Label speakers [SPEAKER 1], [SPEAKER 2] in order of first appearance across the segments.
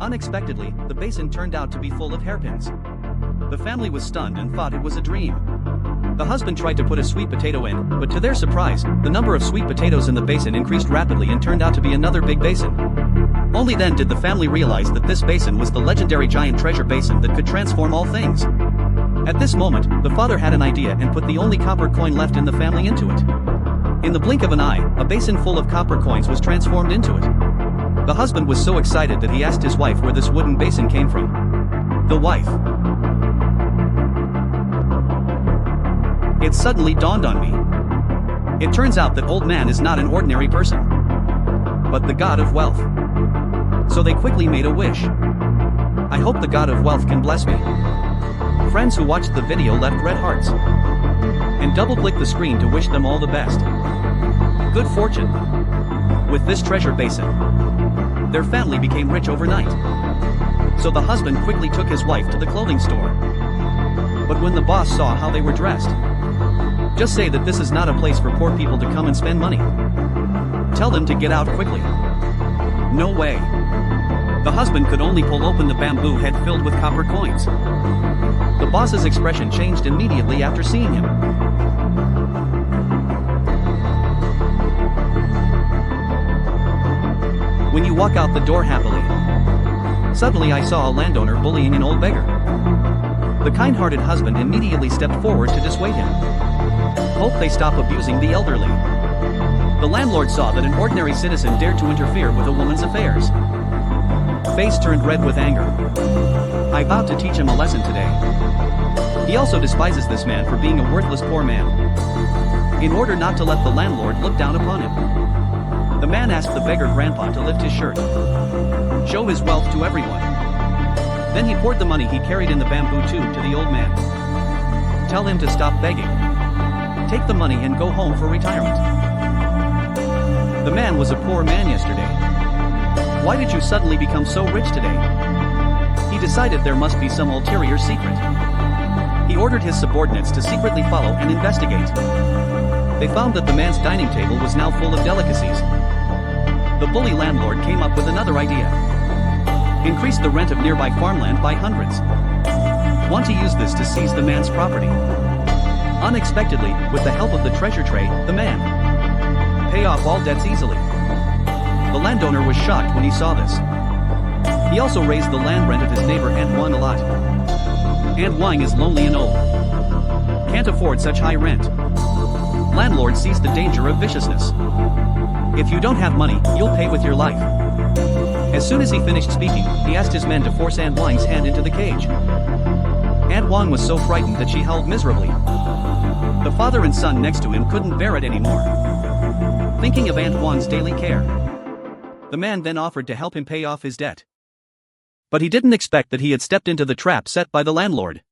[SPEAKER 1] Unexpectedly, the basin turned out to be full of hairpins. The family was stunned and thought it was a dream. The husband tried to put a sweet potato in, but to their surprise, the number of sweet potatoes in the basin increased rapidly and turned out to be another big basin. Only then did the family realize that this basin was the legendary giant treasure basin that could transform all things. At this moment, the father had an idea and put the only copper coin left in the family into it. In the blink of an eye, a basin full of copper coins was transformed into it. The husband was so excited that he asked his wife where this wooden basin came from. The wife. It suddenly dawned on me. It turns out that old man is not an ordinary person, but the god of wealth. So they quickly made a wish. I hope the god of wealth can bless me. Friends who watched the video left red hearts and double-clicked the screen to wish them all the best. Good fortune. With this treasure basin, their family became rich overnight. So the husband quickly took his wife to the clothing store. But when the boss saw how they were dressed, just say that this is not a place for poor people to come and spend money. Tell them to get out quickly. No way. The husband could only pull open the bamboo head filled with copper coins. The boss's expression changed immediately after seeing him. When you walk out the door happily, suddenly I saw a landowner bullying an old beggar. The kind-hearted husband immediately stepped forward to dissuade him. Hope they stop abusing the elderly. The landlord saw that an ordinary citizen dared to interfere with a woman's affairs. Face turned red with anger. I vowed to teach him a lesson today. He also despises this man for being a worthless poor man. In order not to let the landlord look down upon him, the man asked the beggar grandpa to lift his shirt, show his wealth to everyone. Then he poured the money he carried in the bamboo tube to the old man. Tell him to stop begging. Take the money and go home for retirement. The man was a poor man yesterday. Why did you suddenly become so rich today? He decided there must be some ulterior secret. He ordered his subordinates to secretly follow and investigate. They found that the man's dining table was now full of delicacies. The bully landlord came up with another idea. Increase the rent of nearby farmland by hundreds. Want to use this to seize the man's property. Unexpectedly, with the help of the treasure tray, the man pay off all debts easily. The landowner was shocked when he saw this. He also raised the land rent of his neighbor Aunt Juan a lot. Aunt Wang is lonely and old. Can't afford such high rent. Landlord sees the danger of viciousness. If you don't have money, you'll pay with your life. As soon as he finished speaking, he asked his men to force Aunt Wang's hand into the cage. Aunt Wang was so frightened that she howled miserably. The father and son next to him couldn't bear it anymore. Thinking of Aunt Wang's daily care, the man then offered to help him pay off his debt. But he didn't expect that he had stepped into the trap set by the landlord.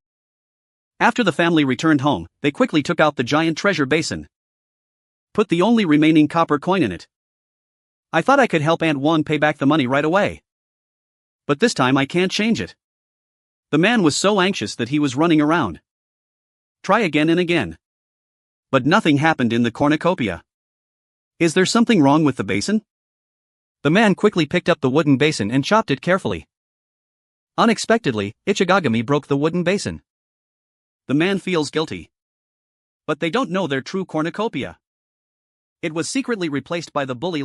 [SPEAKER 1] After the family returned home, they quickly took out the giant treasure basin. Put the only remaining copper coin in it. I thought I could help Aunt Wang pay back the money right away. But this time I can't change it. The man was so anxious that he was running around. Try again and again. But nothing happened in the cornucopia. Is there something wrong with the basin? The man quickly picked up the wooden basin and chopped it carefully. Unexpectedly, Ichigagami broke the wooden basin. The man feels guilty. But they don't know their true cornucopia. It was secretly replaced by the bully